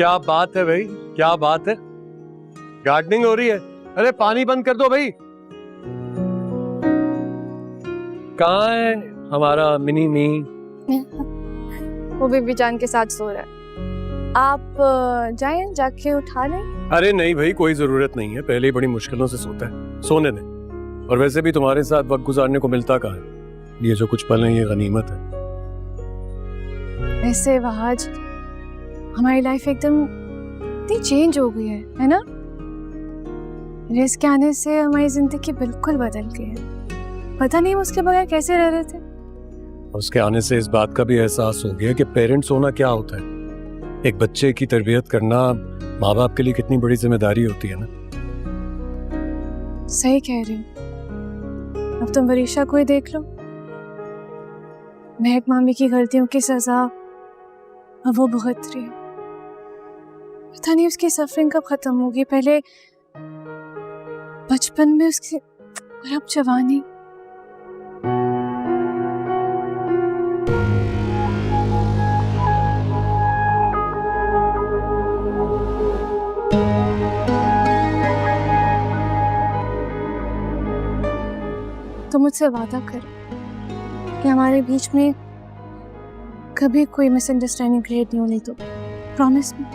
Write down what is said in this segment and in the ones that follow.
क्या बात है भाई, क्या बात है। गार्डनिंग हो रही है। अरे पानी बंद कर दो भाई। कहाँ है हमारा मिनी मी? वो बीबी जान के साथ सो रहा है। आप जाएं, जाके उठा लें। अरे नहीं भाई, कोई जरूरत नहीं है, पहले ही बड़ी मुश्किलों से सोता है, सोने दें। और वैसे भी तुम्हारे साथ वक्त गुजारने को मिलता कहाँ है, ये जो कुछ पल है ये गनीमत है। वैसे वहाज, हमारी लाइफ एकदम इतनी चेंज हो गई है ना? रेस के आने से हमारी जिंदगी बिल्कुल बदल गई है। पता नहीं हम उसके बगैर कैसे रह रहे थे। उसके आने से इस बात का भी एहसास हो गया कि पेरेंट्स होना क्या होता है। एक बच्चे की तरबियत करना माँ बाप के लिए कितनी बड़ी जिम्मेदारी होती है ना। सही कह रही हूँ। अब तुम वरीशा को ही देख लो। महक मामी की गलतियों की सजा अब वो भुगत रही है। पता नहीं उसकी सफरिंग कब खत्म होगी। पहले बचपन में उसकी, और अब जवानी। तो मुझसे वादा करो कि हमारे बीच में कभी कोई मिसअंडरस्टैंडिंग क्रिएट नहीं होनी। तो प्रॉमिस मी।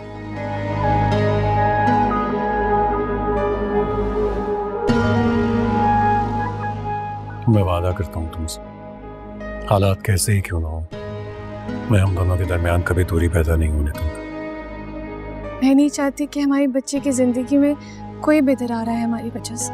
मैं वादा करता हूँ तुमसे, हालात कैसे ही क्यों ना हो, मैं हम दोनों के दरमियान कभी दूरी पैदा नहीं होने दूंगा। मैं नहीं चाहती कि हमारी बच्चे की जिंदगी में कोई भी दरार आए हमारी वजह से।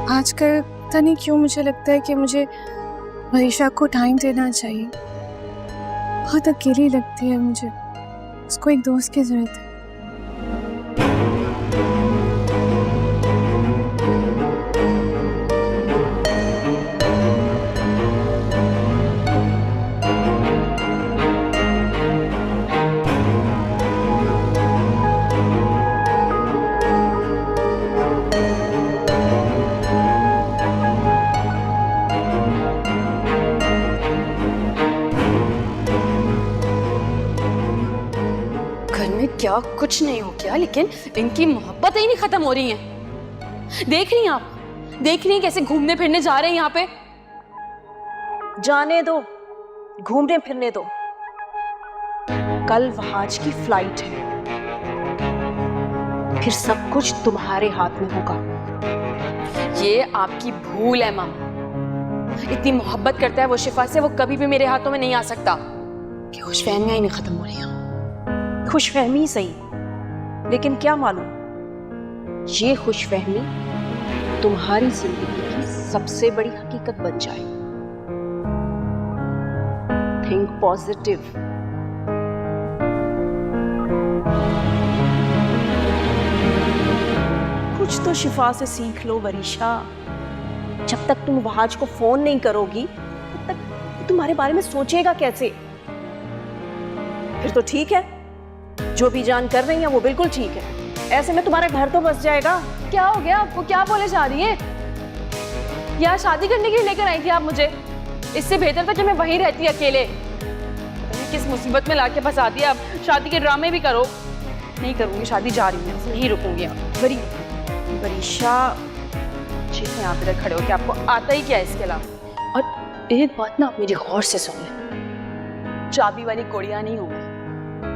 आजकल पता नहीं क्यों मुझे लगता है कि मुझे वरीशा को टाइम देना चाहिए। बहुत अकेली लगती है मुझे। उसको एक दोस्त की जरूरत है। क्या कुछ नहीं हो गया, लेकिन इनकी मोहब्बत ही नहीं खत्म हो रही है। देख रही हैं आप, देख रही हैं कैसे घूमने फिरने जा रहे हैं यहाँ पे। जाने दो, घूमने फिरने दो। कल वहाज की फ्लाइट है, फिर सब कुछ तुम्हारे हाथ में होगा। ये आपकी भूल है मामा। इतनी मोहब्बत करता है वो शिफा से, वो कभी भी मेरे हाथों में नहीं आ सकता। कि खुशफहमियां ही नहीं खत्म हो रही। खुशफहमी सही, लेकिन क्या मालूम ये खुशफहमी तुम्हारी जिंदगी की सबसे बड़ी हकीकत बन जाए। Think positive. कुछ तो शिफा से सीख लो वरीशा। जब तक तुम वहाज को फोन नहीं करोगी तब तक तुम्हारे बारे में सोचेगा कैसे? फिर तो ठीक है, जो भी जान कर रही है वो बिल्कुल ठीक है। ऐसे में तुम्हारा घर तो बस जाएगा। क्या हो गया आपको? क्या बोले जा रही है? यार शादी करने के लिए लेकर आई थी आप मुझे। इससे बेहतर था कि मैं वहीं रहती अकेले। किस मुसीबत में लाके फंसा दिया। अब शादी के ड्रामे भी करो। नहीं करूंगी शादी, जा रही हूँ, नहीं रुकूंगी। वरीशा ठीक है, आप इधर खड़े हो कि आपको आता ही क्या है इसके अलावा। और एक बात ना आप मेरी गौर से सुन लें, चाबी वाली गुड़िया नहीं होगी।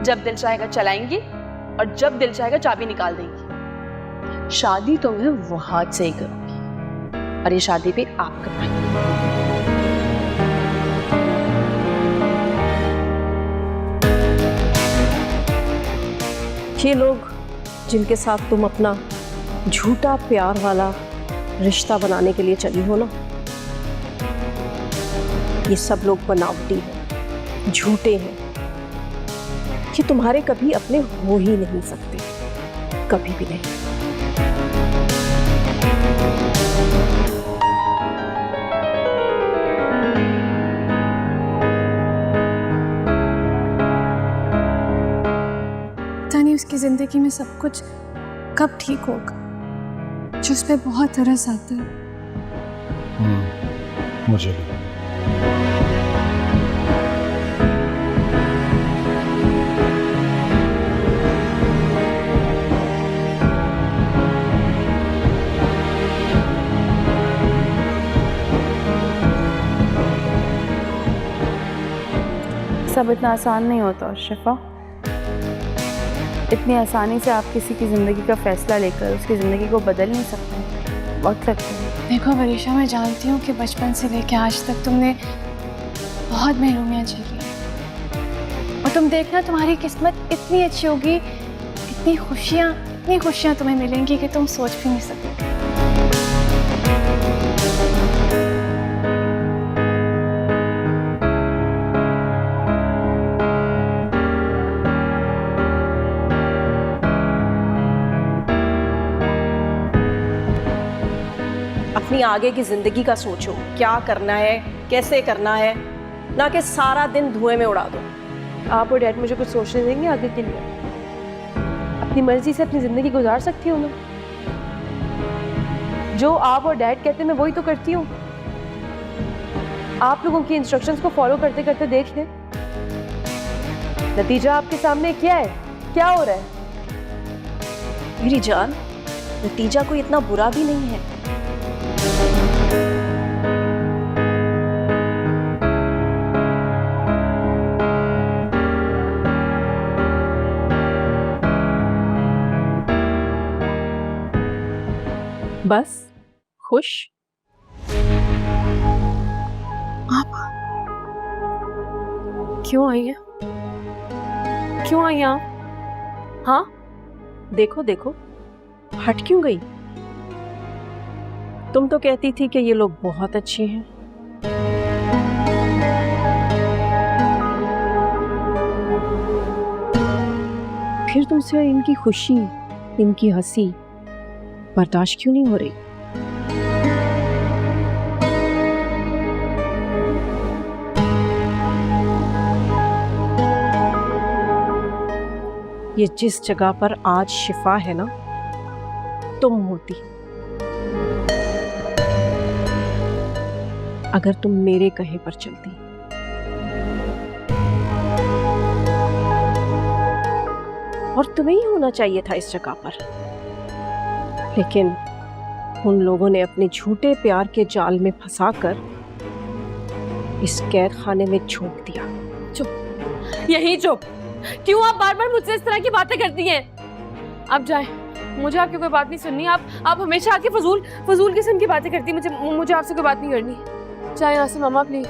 जब दिल चाहेगा चलाएंगी और जब दिल चाहेगा चाबी निकाल देंगी। शादी तो मैं वहाज से ही करूंगी और ये शादी भी आप करवाएंगे। ये लोग जिनके साथ तुम अपना झूठा प्यार वाला रिश्ता बनाने के लिए चली हो ना, ये सब लोग बनावटी हैं, झूठे हैं। ये तुम्हारे कभी अपने हो ही नहीं सकते, कभी भी नहीं। जिंदगी में सब कुछ कब ठीक होगा, जिस पे बहुत तरस आता है। मुझे भी। सब इतना आसान नहीं होता शिफा। इतनी आसानी से आप किसी की ज़िंदगी का फैसला लेकर उसकी ज़िंदगी को बदल नहीं सकते, वक्त लगता है। देखो वरीशा, मैं जानती हूँ कि बचपन से लेकर आज तक तुमने बहुत महरूमियाँ झेली हैं, और तुम देखना तुम्हारी किस्मत इतनी अच्छी होगी, इतनी खुशियाँ तुम्हें मिलेंगी कि तुम सोच भी नहीं सकते। अपनी आगे की जिंदगी का सोचो, क्या करना है, कैसे करना है, ना कि सारा दिन धुएं में उड़ा दो। आप और डैड मुझे कुछ सोचने देंगे आगे के लिए? अपनी मर्जी से अपनी ज़िंदगी गुजार सकती हूँ मैं। जो आप और डैड कहते हैं मैं वही तो करती हूँ। आप लोगों की इंस्ट्रक्शंस को फॉलो करते करते देख लें, नतीजा आपके सामने क्या है, क्या हो रहा है। मेरी जान, नतीजा कोई इतना बुरा भी नहीं है। बस खुश। आप क्यों आई है? क्यों आई आप? हाँ, देखो देखो, हट क्यों गई? तुम तो कहती थी कि ये लोग बहुत अच्छे हैं। फिर तुमसे इनकी खुशी, इनकी हंसी बर्दाश्त क्यों नहीं हो रही? ये जिस जगह पर आज शिफा है ना, तुम होती अगर तुम मेरे कहे पर चलती। और तुम्हें ही होना चाहिए था इस जगह पर, लेकिन उन लोगों ने अपने झूठे प्यार के जाल में फंसाकर इस कैद खाने में झोंक दिया। चुप, यही चुप। क्यों आप बार बार मुझसे इस तरह की बातें करती हैं? आप जाएं, मुझे आपकी कोई बात नहीं सुननी। आप हमेशा आके फजूल किस्म की बातें करती हैं। मुझे आपसे कोई बात नहीं करनी। चाहे यहाँ से मामा प्लीज।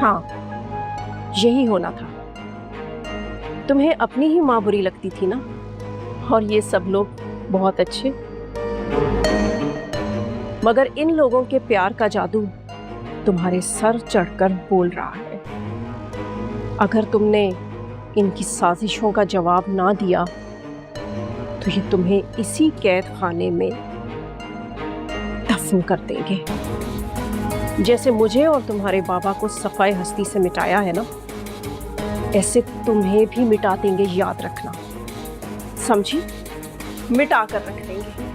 हाँ, यही होना था। तुम्हें अपनी ही माँ बुरी लगती थी ना, और ये सब लोग बहुत अच्छे। मगर इन लोगों के प्यार का जादू तुम्हारे सर चढ़कर बोल रहा है। अगर तुमने इनकी साजिशों का जवाब ना दिया तो ये तुम्हें इसी कैद खाने में दफन कर देंगे। जैसे मुझे और तुम्हारे बाबा को सफाई हस्ती से मिटाया है ना, ऐसे तुम्हें भी मिटा देंगे, याद रखना। समझी? मिटा कर रख देंगे।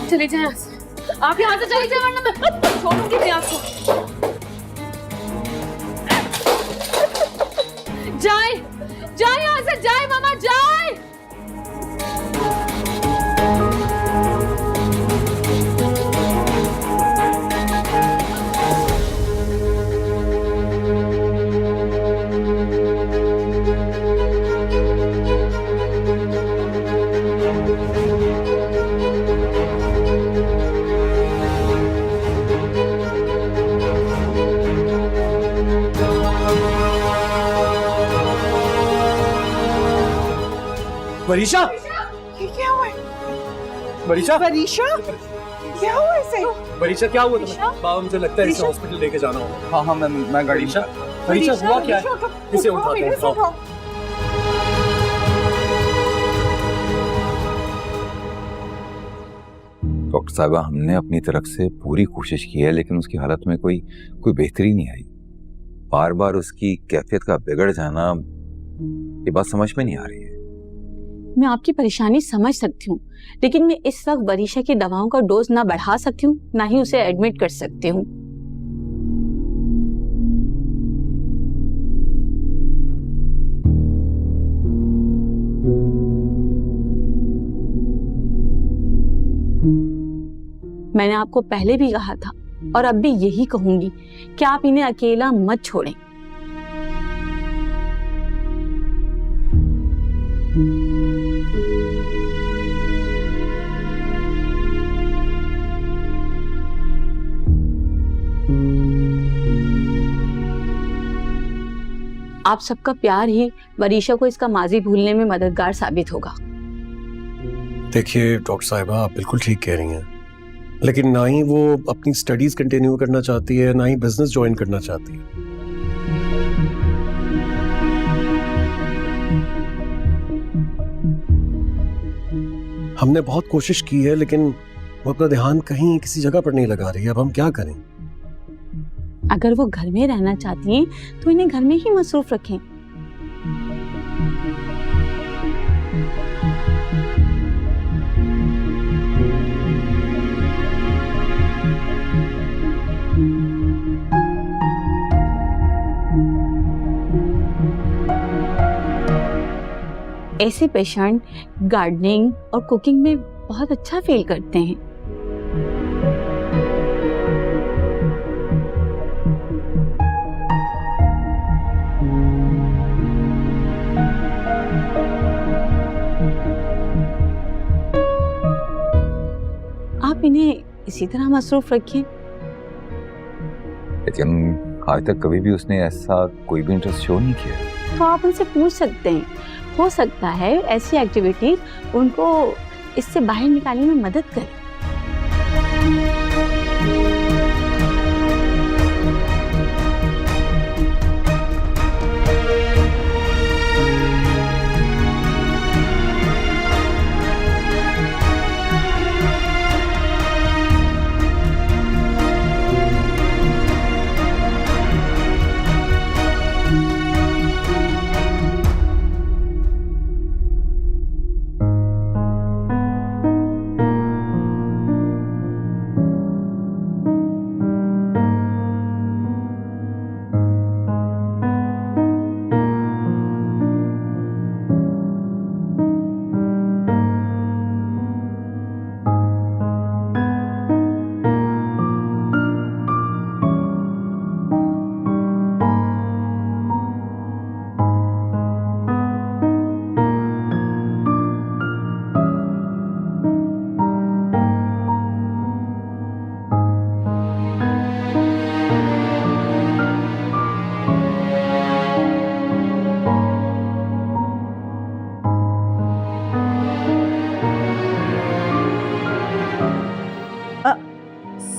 चले जाएं यहाँ से। आप यहाँ से चले जाएं वरना मैं छोड़ूंगी नहीं आपको। जाए यहाँ से, जाए मामा, जाए। वरीशा, ये क्या हुआ है? वरीशा, वरीशा, क्या हुआ इसे? वरीशा क्या हुआ तुम्हें? बाबा मुझे लगता है इसे हॉस्पिटल लेके जाना होगा। हाँ हाँ, मैं गाड़ी। वरीशा हुआ क्या है? इसे उठाते हैं। डॉक्टर साहबा, हमने अपनी तरफ से पूरी कोशिश की है, लेकिन उसकी हालत में कोई बेहतरी नहीं आई। बार बार उसकी कैफियत का बिगड़ जाना, ये बात समझ में नहीं आ रही है। मैं आपकी परेशानी समझ सकती हूँ, लेकिन मैं इस वक्त वरीशा की दवाओं का डोज ना बढ़ा सकती हूँ, ना ही उसे एडमिट कर सकती हूँ। मैंने आपको पहले भी कहा था और अब भी यही कहूंगी कि आप इन्हें अकेला मत छोड़ें। आप सबका प्यार ही वरीशा को इसका माजी भूलने में मददगार साबित होगा। देखिए डॉक्टर साहिबा, आप बिल्कुल ठीक कह रही हैं, लेकिन ना ही वो अपनी स्टडीज कंटिन्यू करना चाहती है, ना ही बिजनेस ज्वाइन करना चाहती है। हमने बहुत कोशिश की है, लेकिन वो अपना ध्यान कहीं किसी जगह पर नहीं लगा रही है। अब हम क्या करें? अगर वो घर में रहना चाहती हैं तो इन्हें घर में ही मसरूफ रखें। ऐसे पेशेंट गार्डनिंग और कुकिंग में बहुत अच्छा फील करते हैं। आप इन्हें इसी तरह मसरूफ रखिए। लेकिन आज तक कभी भी उसने ऐसा कोई भी इंटरेस्ट शो नहीं किया। तो आप उनसे पूछ सकते हैं, हो सकता है ऐसी एक्टिविटीज उनको इससे बाहर निकालने में मदद करे।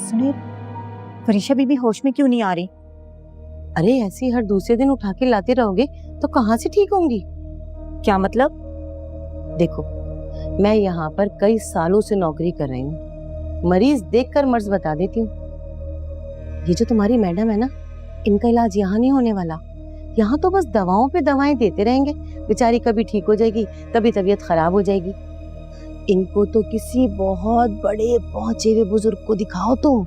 सुनिए, वरीशा बीबी होश में क्यों नहीं आ रही? अरे ऐसी हर दूसरे दिन उठा के लाते रहोगे तो कहाँ से ठीक होंगी? क्या मतलब? देखो, मैं यहाँ पर कई सालों से नौकरी कर रही हूँ। मरीज देखकर मर्ज बता देती हूँ। ये जो तुम्हारी मैडम है ना, इनका इलाज यहाँ नहीं होने वाला। यहाँ तो बस दवाओं पे दवाएं देते रहेंगे। बेचारी कभी ठीक हो जाएगी, कभी तबीयत खराब हो जाएगी। इनको तो किसी बहुत बड़े पहुंचे हुए बुजुर्ग को दिखाओ तुम।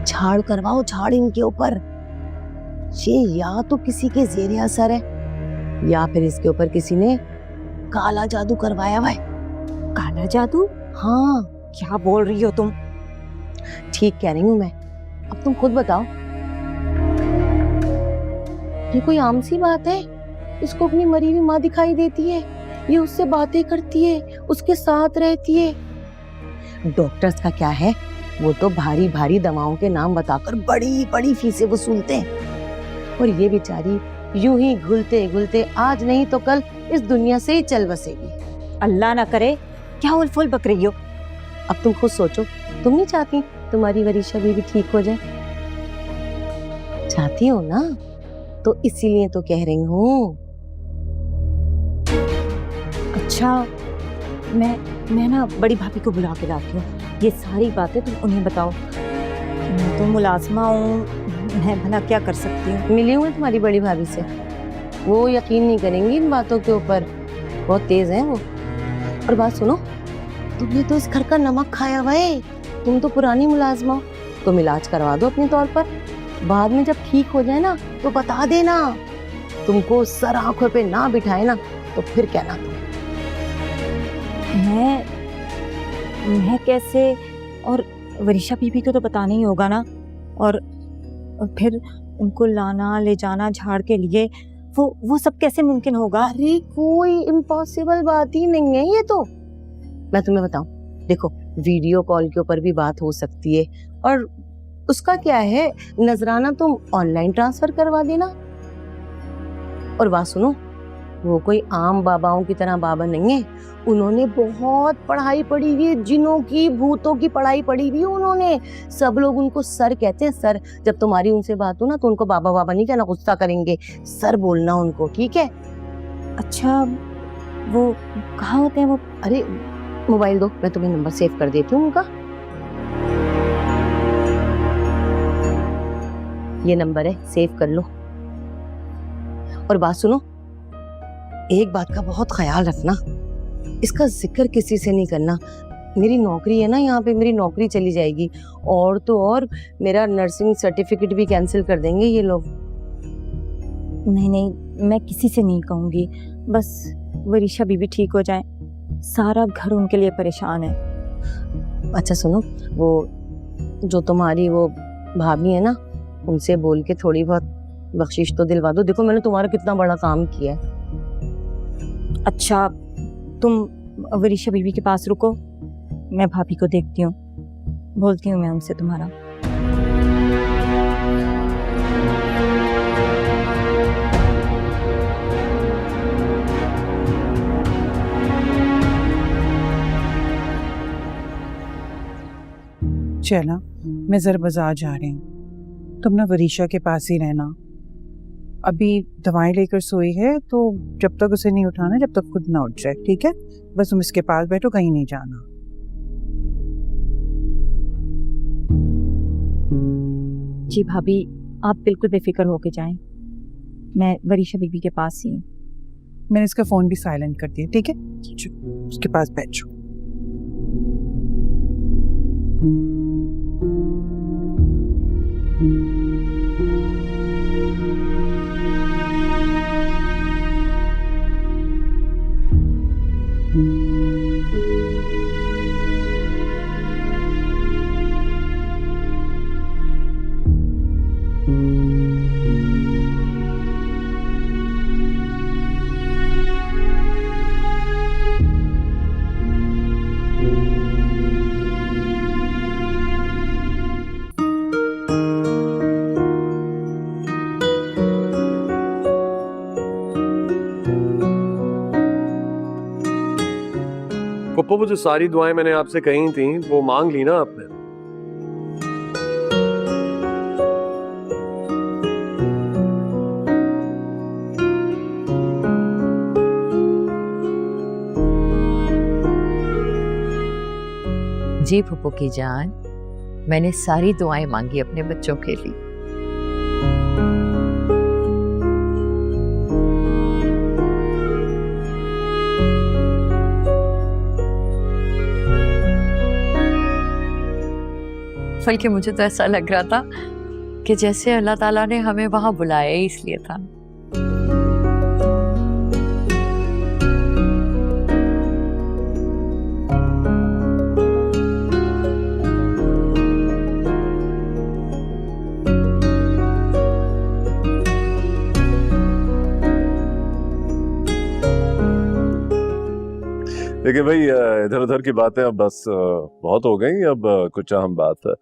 झाड़ करवाओ, झाड़ इनके ऊपर। ये या तो किसी के ज़ेरे असर है या फिर इसके ऊपर किसी ने काला जादू करवाया हुआ है। काला जादू? हाँ, क्या बोल रही हो तुम? ठीक कह रही हूँ मैं। अब तुम खुद बताओ, ये कोई आम सी बात है? इसको अपनी मरी हुई माँ दिखाई देती है, ये उससे बातें करती है, उसके साथ रहती है। डॉक्टर्स का क्या है, वो तो भारी भारी दवाओं के नाम बताकर बड़ी बड़ी फीसें वसूलते हैं। और ये बेचारी यूं ही घुलते घुलते आज नहीं तो कल इस दुनिया से ही चल बसेगी। अल्लाह ना करे, क्या उलफुल बक रही हो? अब तुम खुद सोचो, तुम नहीं चाहती तुम्हारी वरीशा भी ठीक हो जाए? चाहती हो ना, तो इसीलिए तो कह रही हूँ। अच्छा, मैं ना बड़ी भाभी को बुला के लाती हूँ। ये सारी बातें तुम उन्हें बताओ। मैं तो मुलाजमा हूँ, मैं भला क्या कर सकती हूँ? मिली हूँ तुम्हारी बड़ी भाभी से, वो यकीन नहीं करेंगी इन बातों के ऊपर। बहुत तेज है वो। और बात सुनो, तुमने तो इस घर का नमक खाया हुआ है, तुम तो पुरानी मुलाजमा हो, तुम इलाज करवा दो अपने तौर पर, बाद में जब ठीक हो जाए ना तो बता देना। तुमको सर आंखों पे ना बिठाए ना तो फिर कहना तुम। मैं कैसे, और वरीशा बीबी को तो बताना ही होगा ना, और फिर उनको लाना ले जाना झाड़ के लिए, वो सब कैसे मुमकिन होगा? अरे कोई इम्पॉसिबल बात ही नहीं है ये तो। मैं तुम्हें बताऊं, देखो वीडियो कॉल के ऊपर भी बात हो सकती है, और उसका क्या है, नजराना तुम ऑनलाइन ट्रांसफर करवा देना। और बात सुनो, वो कोई आम बाबाओं की तरह बाबा नहीं है, उन्होंने बहुत पढ़ाई पढ़ी हुई है, जिनों की भूतों की पढ़ाई पढ़ी हुई है उन्होंने। सब लोग उनको सर कहते हैं, सर। जब तुम्हारी उनसे बात हो ना तो उनको बाबा बाबा नहीं कहना, गुस्सा करेंगे, सर बोलना उनको, ठीक है? अच्छा, वो कहाँ होते हैं वो? अरे मोबाइल दो, मैं तुम्हें नंबर सेव कर देती हूँ उनका। ये नंबर है, सेव कर लो। और बात सुनो, एक बात का बहुत ख्याल रखना, इसका जिक्र किसी से नहीं करना। मेरी नौकरी है ना यहाँ पे, मेरी नौकरी चली जाएगी, और तो और मेरा नर्सिंग सर्टिफिकेट भी कैंसिल कर देंगे ये लोग। नहीं, मैं किसी से नहीं कहूँगी, बस वरीशा बीबी ठीक हो जाए। सारा घर उनके लिए परेशान है। अच्छा सुनो, वो जो तुम्हारी वो भाभी है ना, उनसे बोल के थोड़ी बहुत बख्शिश तो दिलवा दो। देखो मैंने तुम्हारा कितना बड़ा काम किया है। अच्छा, तुम वरीशा बीबी के पास रुको, मैं भाभी को देखती हूँ, बोलती हूँ मैं उनसे तुम्हारा। चला, मैं जरा बाजार जा रही हूँ, तुम ना वरीशा के पास ही रहना। अभी दवाई लेकर सोई है, तो जब तक उसे नहीं उठाना, जब तक खुद ना उठ जाए, ठीक है? बस तुम इसके पास बैठो, कहीं नहीं जाना। जी भाभी, आप बिल्कुल बेफिक्र होके जाएं, मैं वरीशा बीबी के पास ही हूँ। मैंने इसका फोन भी साइलेंट कर दिया, ठीक है? उसके पास बैठो। पप्पू, वो जो सारी दुआएं मैंने आपसे कही थी वो मांग ली ना आपने? जी पप्पू की जान, मैंने सारी दुआएं मांगी अपने बच्चों के लिए। बल्कि मुझे तो ऐसा लग रहा था कि जैसे अल्लाह ताला ने हमें वहां बुलाया ही इसलिए था। देखिए भाई, इधर उधर की बातें अब बस बहुत हो गई, अब कुछ अहम बात है।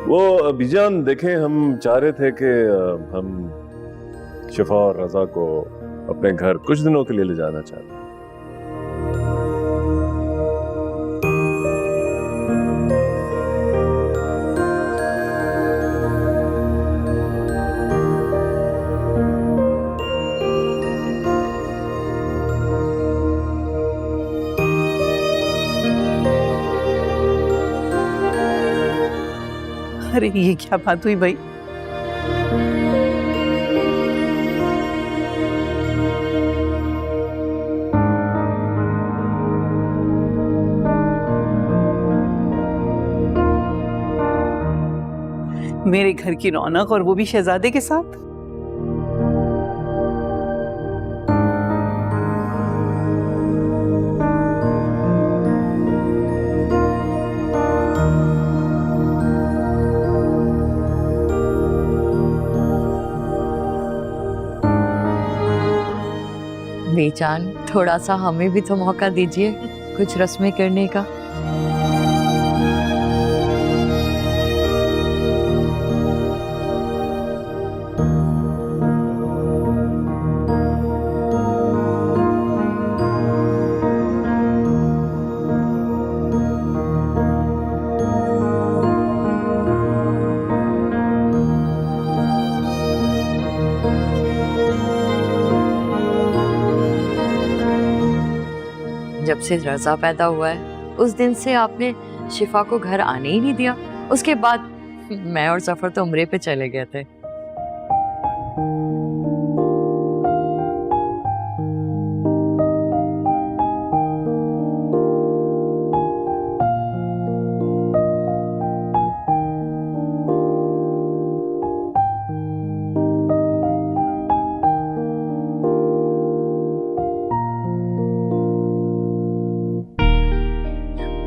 वो बीजान देखें, हम चाह रहे थे कि हम शिफा और रजा को अपने घर कुछ दिनों के लिए ले जाना चाहते हैं। अरे ये क्या बात हुई भाई? मेरे घर की रौनक और वो भी शहजादे के साथ। बेचान, थोड़ा सा हमें भी तो मौका दीजिए कुछ रस्में करने का। जब से रजा पैदा हुआ है उस दिन से आपने शिफा को घर आने ही नहीं दिया। उसके बाद मैं और सफर तो उम्रे पे चले गए थे।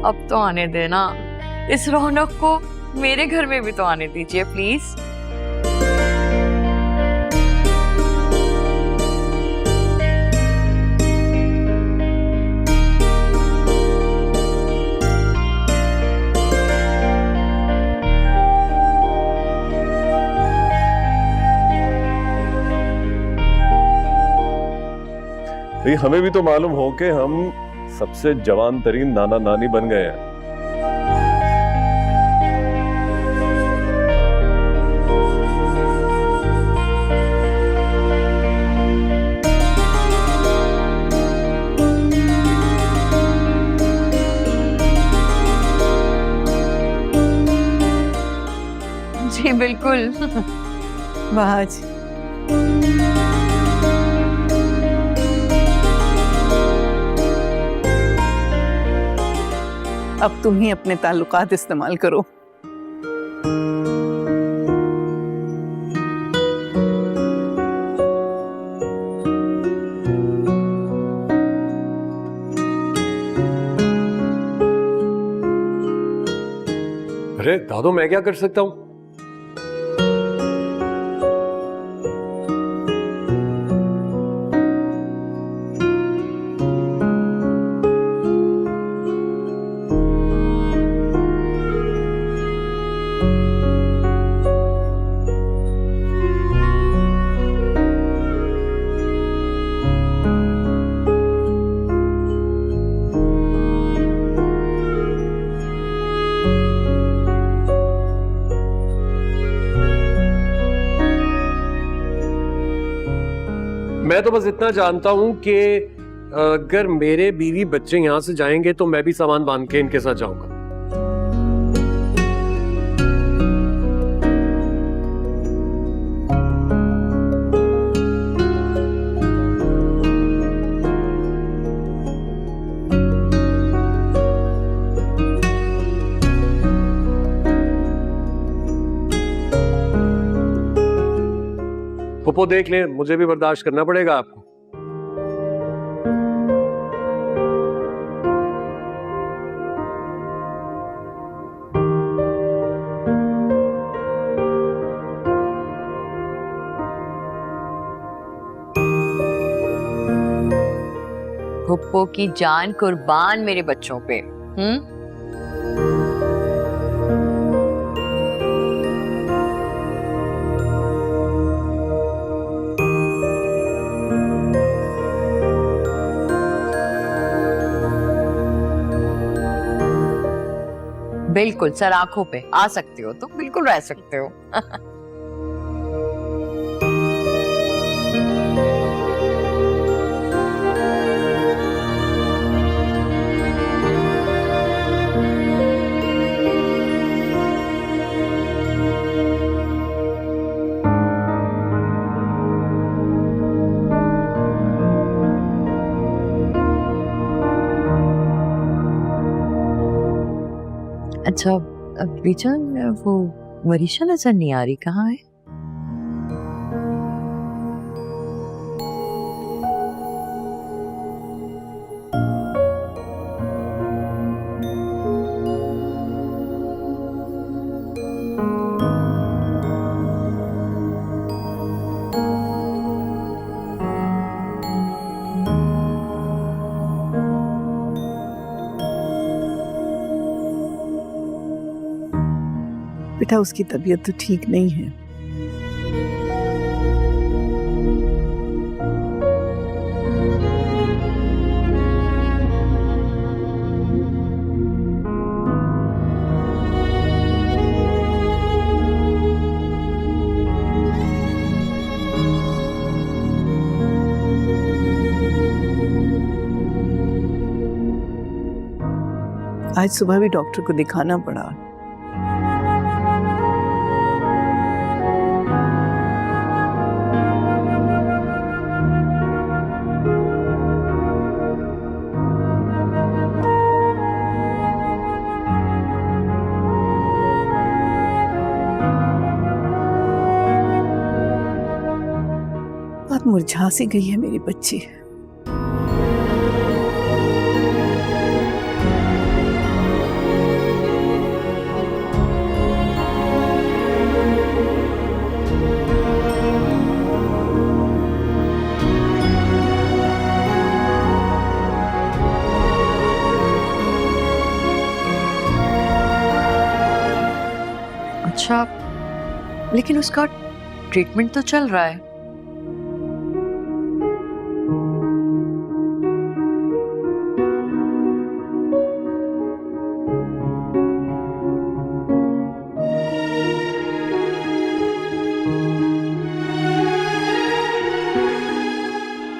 अब तो आने देना, इस रौनक को मेरे घर में भी तो आने दीजिए प्लीज। भाई हमें भी तो मालूम हो कि हम सबसे जवान तरीन नाना नानी बन गए हैं। जी बिल्कुल। वाह जी। अब तुम ही अपने ताल्लुकात इस्तेमाल करो। अरे दादू, मैं क्या कर सकता हूँ? मैं तो बस इतना जानता हूं कि अगर मेरे बीवी बच्चे यहां से जाएंगे तो मैं भी सामान बांध के इनके साथ जाऊंगा। पुप्पो देख ले, मुझे भी बर्दाश्त करना पड़ेगा आपको। पुप्पो की जान कुर्बान मेरे बच्चों पे। बिल्कुल सर, आंखों पे आ सकते हो तो बिल्कुल रह सकते हो। अच्छा बीजान, वो वरीशा नजर नहीं आ रही, कहाँ है? बेटा उसकी तबीयत तो ठीक नहीं है। आज सुबह भी डॉक्टर को दिखाना पड़ा। बहुत मुरझा सी गई है मेरी बच्ची। अच्छा, लेकिन उसका ट्रीटमेंट तो चल रहा है।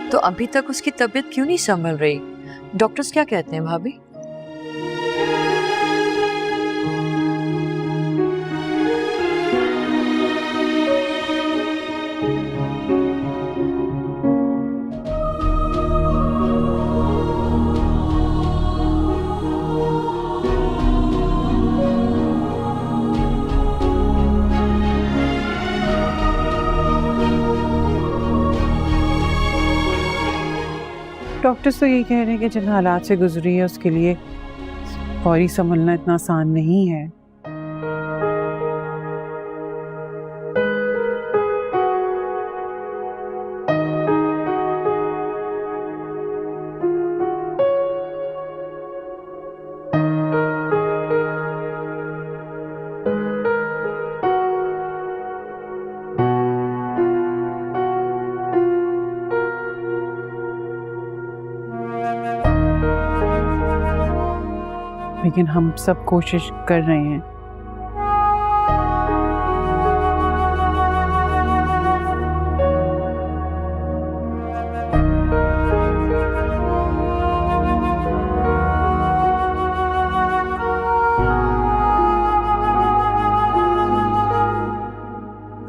तो अभी तक उसकी तबीयत क्यों नहीं संभल रही? डॉक्टर्स क्या कहते हैं भाभी? डॉक्टर्स तो यही कह रहे हैं कि जिन हालात से गुजरी है उसके लिए फौरी संभलना इतना आसान नहीं है। लेकिन हम सब कोशिश कर रहे हैं।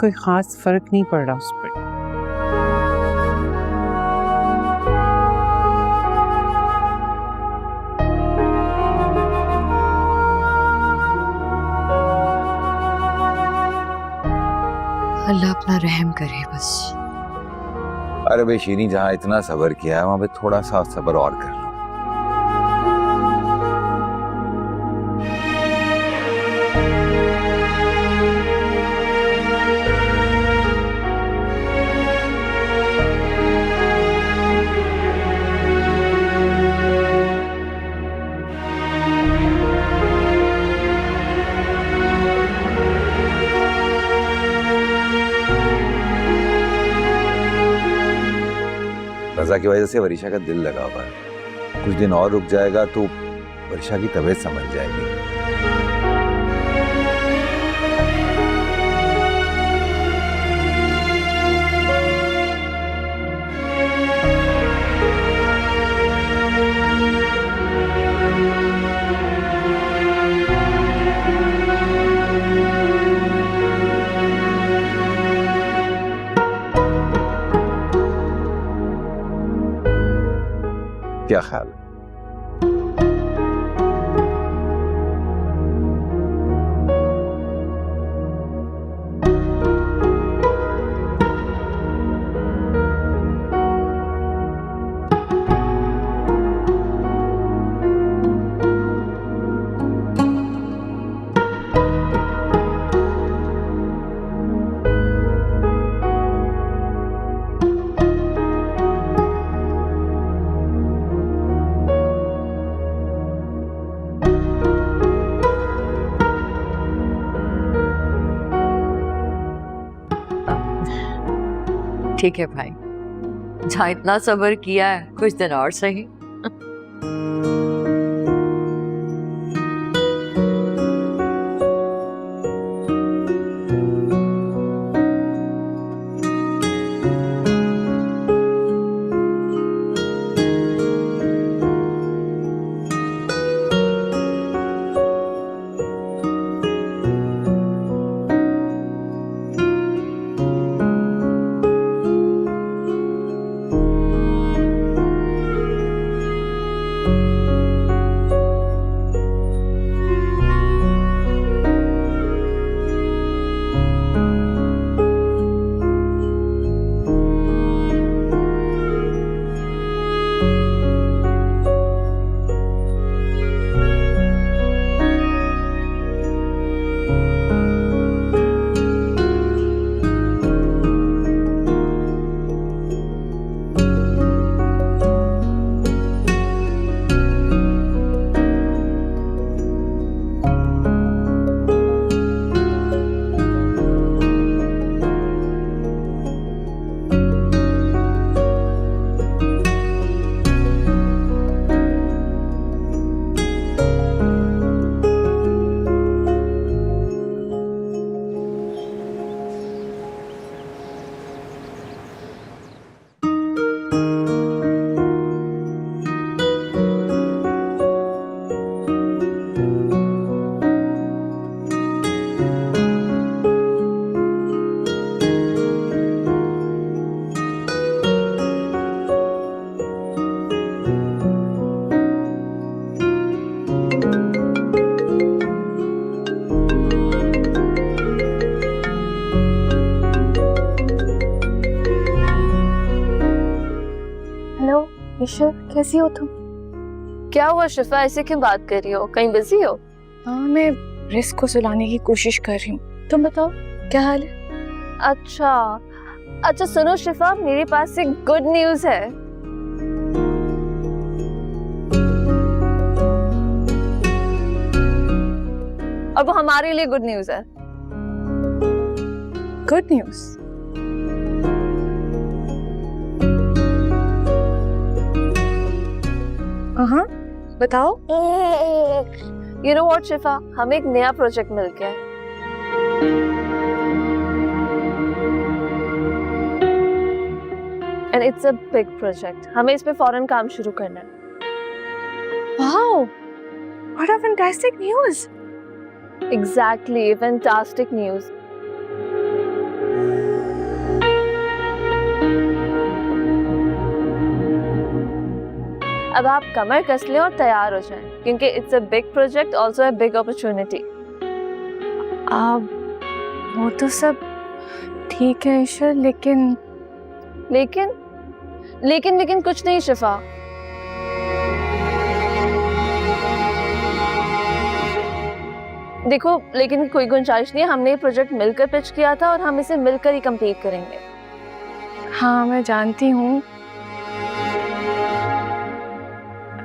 कोई खास फर्क नहीं पड़ रहा उस पर। अल्लाह अपना रहम करे बस। अरे भाई शीनी, जहाँ इतना सब्र किया है वहां पे थोड़ा सा सब्र और कर लो। रजा की वजह से वरीशा का दिल लगा हुआ है। कुछ दिन और रुक जाएगा तो वरीशा की तबीयत संभल जाएगी। क्या ख्याल है? ठीक है भाई, जहाँ इतना सब्र किया है कुछ दिन और सही। ईशा, कैसी हो तुम? क्या हुआ शिफा, ऐसे क्यों बात कर रही हो? कहीं बिजी हो? हाँ, मैं रिस्क को सुलाने की कोशिश कर रही हूँ। तुम बताओ क्या हाल है? अच्छा सुनो शिफा, मेरे पास एक गुड न्यूज है। और वो हमारे लिए गुड न्यूज है। Good news? हाँ, बताओ। You know what शिफा, हमें एक नया प्रोजेक्ट मिल गया है। And it's a big project. हमें इस पे फौरन काम शुरू करना है। Wow, what a fantastic news! Exactly, fantastic news. अब आप कमर कस लें और तैयार हो जाएं, क्योंकि it's a big project, also a big opportunity. वो तो सब ठीक है ईशा, लेकिन कुछ नहीं शिफा। देखो, लेकिन कोई गुंजाइश नहीं है। हमने ये प्रोजेक्ट मिलकर पिच किया था और हम इसे मिलकर ही कंप्लीट करेंगे। हाँ, मैं जानती हूँ,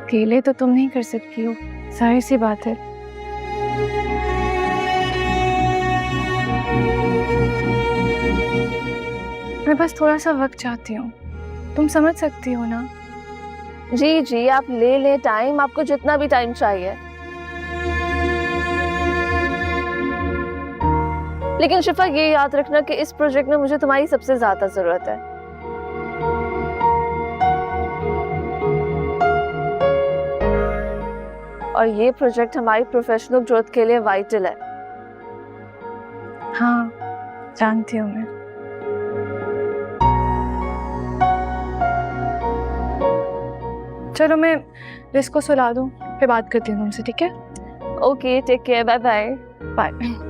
अकेले तो तुम नहीं कर सकती हो, सारी सी बात है। मैं बस थोड़ा सा वक्त चाहती हूँ, तुम समझ सकती हो ना? जी, आप ले लें टाइम, आपको जितना भी टाइम चाहिए। लेकिन शिफा, ये याद रखना कि इस प्रोजेक्ट में मुझे तुम्हारी सबसे ज्यादा जरूरत है। और ये प्रोजेक्ट हमारी प्रोफेशनल ग्रोथ के लिए वाइटल है। हाँ, जानती हूँ मैं। चलो, मैं रिस्क को सुला दूँ, फिर बात करती हूँ तुमसे, ठीक है? Okay, take care, bye bye. Bye.